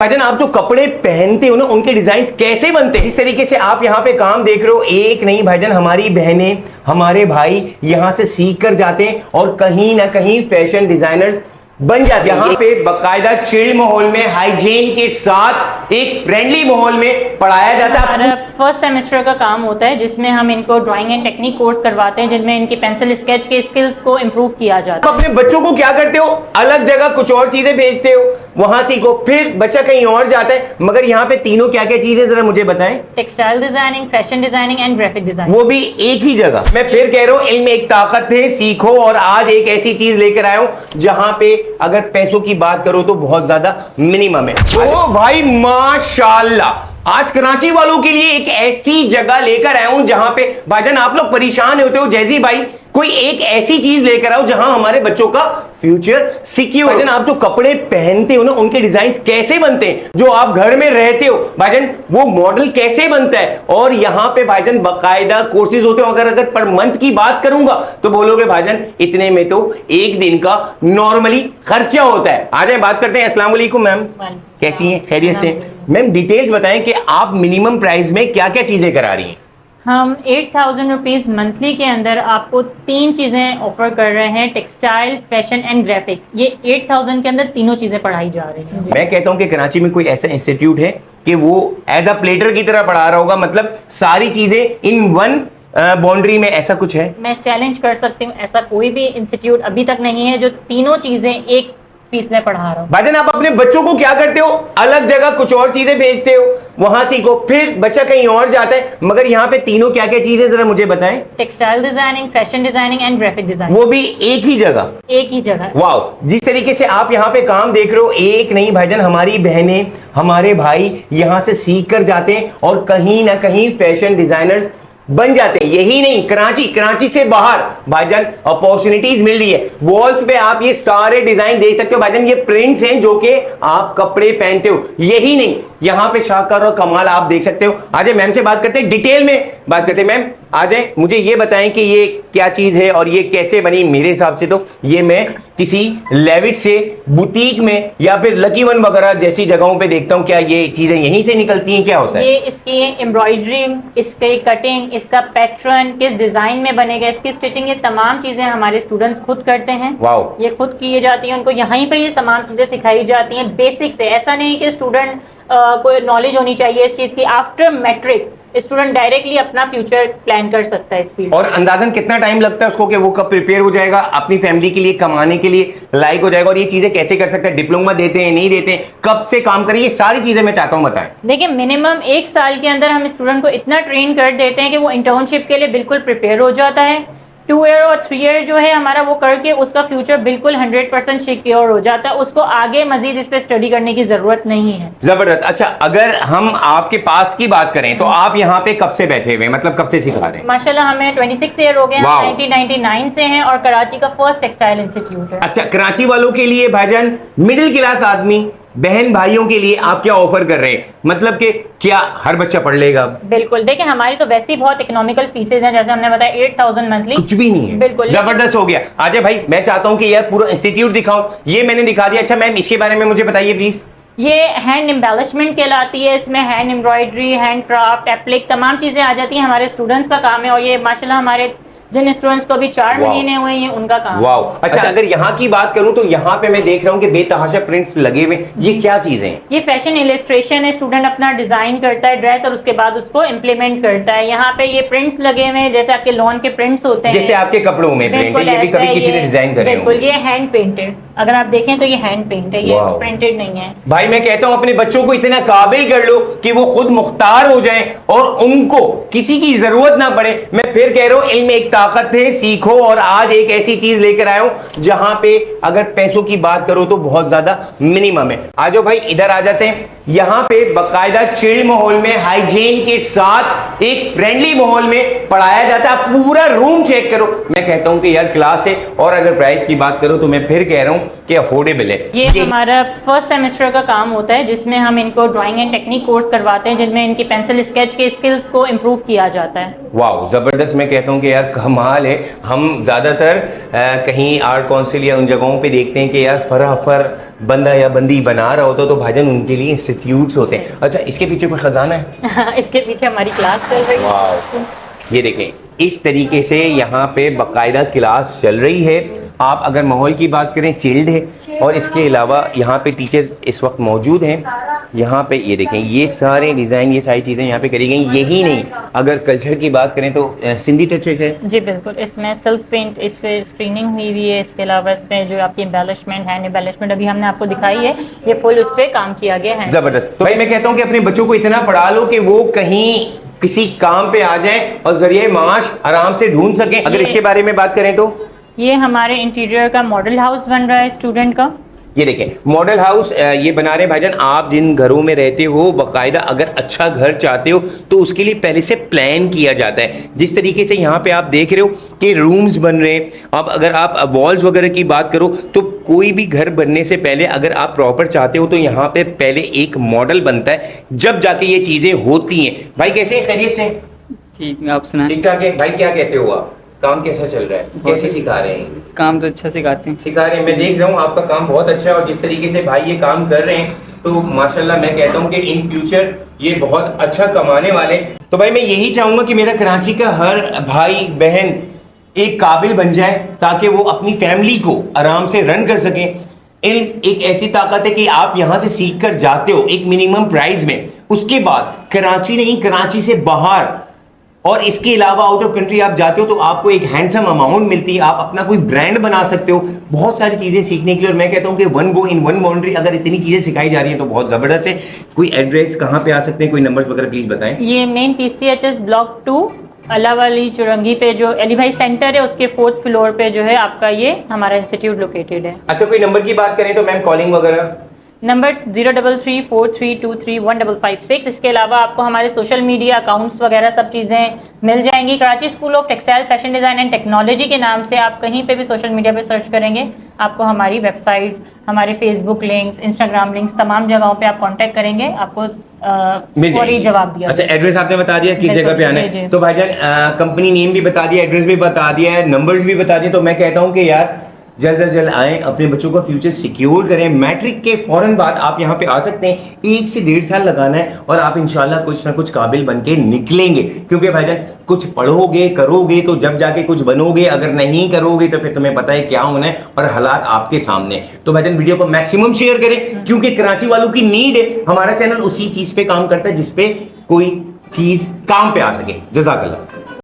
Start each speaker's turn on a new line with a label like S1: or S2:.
S1: भाईजान आप जो कपड़े पहनते हो ना उनके डिजाइन कैसे बनते हैं? इस तरीके से आप यहाँ पे काम देख रहे हो, एक नहीं भाईजान हमारी बहनें हमारे भाई यहाँ से सीख कर जाते हैं और कहीं ना कहीं फैशन डिजाइनर्स बन जाते हैं। यहाँ पे बकायदा चिल माहौल में हाइजीन के साथ एक फ्रेंडली माहौल में पढ़ाया जाता है।
S2: हमारा फर्स्ट सेमेस्टर का काम होता है जिसमें हम इनको ड्राइंग एंड टेक्निक कोर्स करवाते हैं जिनमें इनकी पेंसिल स्केच के स्किल्स को इम्प्रूव किया जाता है।
S1: अपने बच्चों को क्या करते हो, अलग जगह कुछ और चीजें भेजते हो, वहां सीखो, फिर बच्चा कहीं और जाता है, मगर यहाँ पे तीनों क्या क्या चीजें जरा मुझे बताएं।
S2: Textile designing, fashion designing and graphic designing,
S1: वो भी एक ही जगह। मैं फिर कह रहा हूँ इल्म एक ताकत है, सीखो। और आज एक ऐसी चीज लेकर आया हूं जहां पे अगर पैसों की बात करो तो बहुत ज्यादा मिनिमम है। ओ भाई माशाल्लाह, आज कराची वालों के लिए एक ऐसी जगह लेकर आया हूं जहां पे भाईजान आप लोग परेशान होते हो जैसी भाई कोई एक ऐसी चीज लेकर आओ जहां हमारे बच्चों का फ्यूचर सिक्योर। भाईजान आप जो कपड़े पहनते हो ना उनके डिजाइन कैसे बनते हैं, जो आप घर में रहते हो भाईजान वो मॉडल कैसे बनता है, और यहां पे भाईजान बकायदा कोर्सेज होते हो। अगर पर मंथ की बात करूंगा तो बोलोगे भाईजान इतने में तो एक दिन का नॉर्मली खर्चा होता है। आ जाए बात करते हैं। अस्सलाम वालेकुम मैम, कैसी हैं? खैरियत से? मैम डिटेल्स बताएं कि आप मिनिमम प्राइस में क्या क्या चीजें करा रही हैं।
S2: हम 8,000 रुपीज मंथली के अंदर आपको 3 चीजें ऑफर कर रहे हैं, टेक्सटाइल, फैशन एंड ग्राफिक। ये 8,000 के अंदर तीनों चीजें पढ़ाई जा रही हैं।
S1: मैं कहता हूं कि कराची में कोई ऐसा इंस्टीट्यूट है कि वो एज अ प्लेटर की तरह पढ़ा रहा होगा, मतलब सारी चीजें इन वन बाउंड्री में, ऐसा कुछ है?
S2: मैं चैलेंज कर सकती हूँ, ऐसा कोई भी इंस्टीट्यूट अभी तक नहीं है जो तीनों चीजें एक फीस में पढ़ा रहा हूँ।
S1: भाईजान आप अपने बच्चों को क्या करते हो, अलग जगह कुछ और चीजें भेजते हो, वहां सीखो, फिर बच्चा कहीं और जाता है, मगर यहाँ पे तीनों क्या क्या चीजें जरा मुझे बताएं।
S2: Textile designing, fashion designing and graphic designing,
S1: वो भी एक ही जगह।
S2: एक ही जगह।
S1: वाह, जिस तरीके से आप यहाँ पे काम देख रहे हो, एक नहीं भाईजान हमारी बहनें हमारे भाई यहाँ से सीख कर जाते हैं और कहीं ना कहीं फैशन डिजाइनर्स बन जाते हैं। यही नहीं, कराची से बाहर भाईजान अपॉर्चुनिटीज मिल रही है। वॉल्स पे आप ये सारे डिजाइन देख सकते हो भाईजान, ये प्रिंट्स हैं जो कि आप कपड़े पहनते हो। यही नहीं, यहाँ पे शाहकार और कमाल आप देख सकते हो। आज मैम से बात करते हैं, डिटेल में बात करते हैं। मैम आ जाए, मुझे ये बताएं कि ये क्या चीज है और ये कैसे बनी। मेरे हिसाब से तो ये मैं किसी लेविश से बुटीक में या फिर लकी वन वगैरह जैसी जगहों पे देखता हूँ। क्या ये चीजें यहीं से निकलती हैं, क्या होता है?
S2: ये इसकी एम्ब्रॉयडरी, इसकी कटिंग, इसका पैटर्न, किस डिजाइन में बनेगा, इसकी स्टिचिंग, ये तमाम चीजें हमारे स्टूडेंट्स खुद करते हैं।
S1: वाह,
S2: ये खुद किए जाती हैं, उनको यहीं पे ये तमाम चीजें सिखाई जाती हैं बेसिक से। ऐसा नहीं कि स्टूडेंट कोई नॉलेज होनी चाहिए इस चीज की। आफ्टर मैट्रिक स्टूडेंट डायरेक्टली अपना फ्यूचर प्लान कर सकता है इस फील्ड।
S1: और अंदाजन कितना टाइम लगता है उसको कि वो कब प्रिपेयर हो जाएगा, अपनी फैमिली के लिए, कमाने के लिए लायक हो जाएगा, और ये चीजें कैसे कर सकता है? डिप्लोमा देते हैं, नहीं देते हैं, कब से काम करें, ये सारी चीजें मैं चाहता हूं बताएं।
S2: देखिए मिनिमम 1 साल के अंदर हम स्टूडेंट को इतना ट्रेन कर देते हैं कि वो इंटर्नशिप के लिए बिल्कुल प्रिपेयर हो जाता है। 2 ईयर और 3 ईयर जो है हमारा वो करके उसका फ्यूचर बिल्कुल 100% सिक्योर हो जाता है। उसको आगे मजीद इस पे स्टडी करने की जरूरत नहीं है।
S1: जबरदस्त। अच्छा, अगर हम आपके पास की बात करें तो आप यहाँ पे कब से बैठे हुए, मतलब कब से सिखा रहे हैं?
S2: माशाल्लाह हमें 26 ईयर हो गए, 1999 से हैं और कराची का फर्स्ट टेक्सटाइल इंस्टीट्यूट है।
S1: अच्छा, कराची वालों के लिए भाईजान, मिडिल क्लास आदमी बहन भाइयों के लिए आप क्या ऑफर कर रहे हैं, मतलब कि क्या हर बच्चा पढ़ लेगा?
S2: बिल्कुल, देखिए हमारी तो वैसे ही बहुत इकोनॉमिकल फीसेज हैं, जैसे हमने बताया 8,000 मंथली,
S1: कुछ भी नहीं है।
S2: बिल्कुल
S1: जबरदस्त हो गया। आजा भाई, मैं चाहता हूं कि यार पूरा इंस्टीट्यूट दिखाओ। ये मैंने दिखा दिया। अच्छा मैम, इसके बारे में मुझे बताइए प्लीज।
S2: ये हैंड एम्बेलिशमेंट कहलाती है। इसमें hand embroidery, hand craft, applique तमाम चीजें आ जाती हैं। हमारे स्टूडेंट्स का काम है और ये माशाल्लाह हमारे जिन स्टूडेंट्स को अभी 4 महीने हुए हैं उनका काम।
S1: वाओ। अच्छा, अगर यहाँ की बात करूं तो यहाँ पे मैं देख रहा हूँ कि बेतहाशा प्रिंट्स लगे हुए, ये क्या चीजें हैं?
S2: ये फैशन इलस्ट्रेशन है। स्टूडेंट अपना डिजाइन करता है ड्रेस और उसके बाद उसको इम्प्लीमेंट करता है। यहाँ पे ये प्रिंट्स लगे हुए हैं, जैसे आपके लॉन के प्रिंट्स होते हैं,
S1: जैसे आपके कपड़ों में प्रिंट है, ये भी कभी किसी ने डिजाइन करे होंगे।
S2: बिल्कुल, ये हैंड पेंटेड। अगर आप देखें तो ये हैंड पेंट है, ये प्रिंटेड नहीं है।
S1: भाई मैं कहता हूं अपने बच्चों को इतना काबिल कर लो कि वो खुद मुख्तार हो जाएं और उनको किसी की जरूरत ना पड़े। मैं फिर कह रहा हूं इल्म एक ताकत है, सीखो। और आज एक ऐसी चीज लेकर आया हूं जहां पे अगर पैसों की बात करो तो बहुत ज्यादा मिनिमम है। आ जाओ भाई, इधर आ जाते हैं। यहाँ पे बकायदा चिल माहौल में हाइजीन के साथ एक फ्रेंडली माहौल में पढ़ाया जाता है। पूरा रूम चेक करो। मैं कहता हूं कि यार क्लास है। और अगर प्राइस की बात करो तो मैं फिर कह रहा हूं कि अफोर्डेबल है।
S2: ये हमारा फर्स्ट सेमेस्टर का काम होता है जिसमें हम इनको ड्राइंग एंड टेक्निक कोर्स करवाते हैं जिनमें इनकी पेंसिल स्केच के स्किल्स को इम्प्रूव किया जाता है।
S1: वाह जबरदस्त, मैं कहता हूँ कि यार कमाल है। हम ज़्यादातर कहीं आर्ट काउंसिल या उन जगहों पे देखते हैं कि यार फराफर बंदा या बंदी बना रहा होता तो भाईजान उनके लिए इंस्टीट्यूट्स होते हैं। अच्छा, इसके पीछे कोई खजाना है?
S2: इसके पीछे हमारी क्लास चल रही है।
S1: ये देखें, इस तरीके से यहाँ पे बाकायदा क्लास चल रही है। आप अगर माहौल की बात करें चिल्ड है, और इसके अलावा यहाँ पे टीचर्स इस वक्त मौजूद हैं। यहाँ पे ये देखें, ये सारे डिज़ाइन, ये सारी चीज़ें यहाँ पे करी गई। यही नहीं, अगर कल्चर की बात करें तो सिंधी टचेस है
S2: जी बिल्कुल। इसमें सिल्क पेंट, इस पे स्क्रीनिंग हुई हुई है। इसके अलावा इसमें जो आपकी एम्बेलिशमेंट है, एम्बेलिशमेंट अभी हमने आपको दिखाई है, ये फुल उस पर काम किया गया है।
S1: जबरदस्त। तो भाई मैं कहता हूँ कि अपने बच्चों को इतना पढ़ा लो कि वो कहीं किसी काम पे आ जाए और जरिए माश आराम से ढूंढ सकें। अगर इसके बारे में बात करें तो
S2: ये हमारे इंटीरियर का मॉडल हाउस बन रहा है स्टूडेंट का।
S1: ये देखें मॉडल हाउस ये बना रहे हैं भाईजान। आप जिन घरों में रहते हो बाकायदा अगर अच्छा घर चाहते हो तो उसके लिए पहले से प्लान किया जाता है। जिस तरीके से यहाँ पे आप देख रहे हो कि रूम्स बन रहे हैं। अब अगर आप वॉल्स वगैरह की बात करो तो कोई भी घर बनने से पहले अगर आप प्रॉपर चाहते हो तो यहाँ पे पहले एक मॉडल बनता है, जब जाके ये चीज़ें होती हैं। भाई कैसे हैं? खैरियत से?
S3: ठीक है, आप सुनाएं।
S1: ठीक ठाक है। भाई क्या कहते हो आप? काम कैसा चल रहा है? कैसे सिखा रहे हैं?
S3: काम तो अच्छा सिखाते हैं।
S1: सिखा रहे हैं, मैं देख रहा हूँ आपका काम बहुत अच्छा है। और जिस तरीके से भाई ये काम कर रहे हैं तो माशाल्लाह मैं कहता हूँ कि इन फ्यूचर ये बहुत अच्छा कमाने वाले। तो भाई मैं यही चाहूँगा कि मेरा कराची का हर भाई बहन एक काबिल बन जाए ताकि वो अपनी फैमिली को आराम से रन कर सकें। इल्म एक ऐसी ताकत है कि आप यहाँ से सीख कर जाते हो एक मिनिमम प्राइस में, उसके बाद कराची नहीं, कराची से बाहर और इसके अलावा आउट ऑफ कंट्री आप जाते हो तो आपको एक हैंडसम अमाउंट मिलती है। आप अपना कोई ब्रांड बना सकते हो। बहुत सारी चीज़ें सीखने के लिए, और मैं कहता हूँ कि one go in one boundary. अगर इतनी चीज़ें सिखाई जा रही हैं तो बहुत ज़बरदस्त है। कोई एड्रेस कहाँ पे आ सकते हैं, कोई नंबर्स वगैरह प्लीज़ बताएं।
S2: ये मेन PCHS ब्लॉक 2 अलावाली चुरंगी पे जो अली भाई सेंटर है उसके 4th फ्लोर पे जो है आपका ये हमारा इंस्टीट्यूट लोकेटेड है।
S1: अच्छा, कोई नंबर की बात करें तो मैम कॉलिंग वगैरह
S2: नंबर 033432315556। इसके अलावा आपको हमारे सोशल मीडिया अकाउंट्स वगैरह सब चीज़ें मिल जाएंगी। Karachi school of textile fashion design and technology के नाम से आप कहीं पे भी सोशल मीडिया पे सर्च करेंगे आपको हमारी वेबसाइट्स, हमारे फेसबुक लिंक्स, इंस्टाग्राम लिंक्स, तमाम जगहों पे आप कांटेक्ट करेंगे, आपको फौरी जवाब दिया।
S1: अच्छा, एड्रेस आपने बता दिया किस जगह पे आना है। तो भाईजान कंपनी नेम भी बता दिया, एड्रेस भी बता दिया है, नंबर्स भी बता दिए। तो मैं कहता हूँ कि यार जल्द से जल्द आएँ, अपने बच्चों का फ्यूचर सिक्योर करें। मैट्रिक के फौरन बाद आप यहाँ पे आ सकते हैं। 1 से 1.5 साल लगाना है और आप इंशाल्लाह कुछ ना कुछ काबिल बन के निकलेंगे। क्योंकि भाईजान कुछ पढ़ोगे करोगे तो जब जाके कुछ बनोगे, अगर नहीं करोगे तो फिर तुम्हें पता है क्या होना है और हालात आपके सामने। तो भाईजान वीडियो को मैक्सिमम शेयर करें क्योंकि कराची वालों की नीड है। हमारा चैनल उसी चीज़ पे काम करता है जिसपे कोई चीज़ काम पे आ सके। जज़ाकल्लाह।